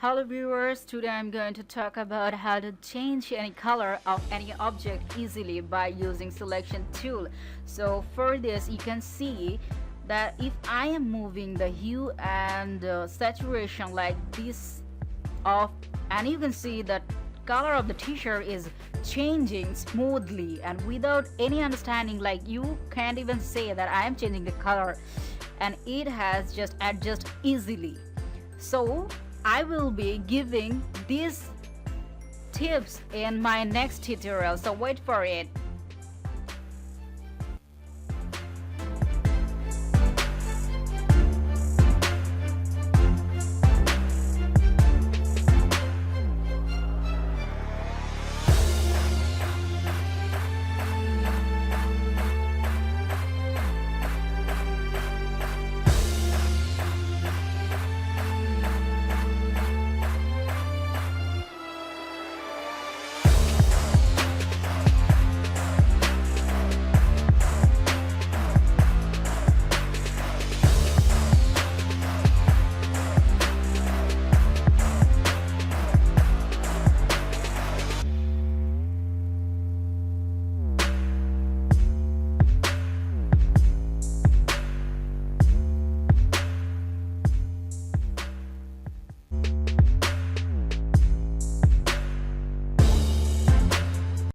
Hello viewers, today I'm going to talk about how to change any color of any object easily by using selection tool. So for this you can see that if I am moving the hue and saturation like this off, and you can see that color of the t-shirt is changing smoothly and without any understanding, like you can't even say that I am changing the color, and it has just adjust easily. So I will be giving these tips in my next tutorial, so wait for it.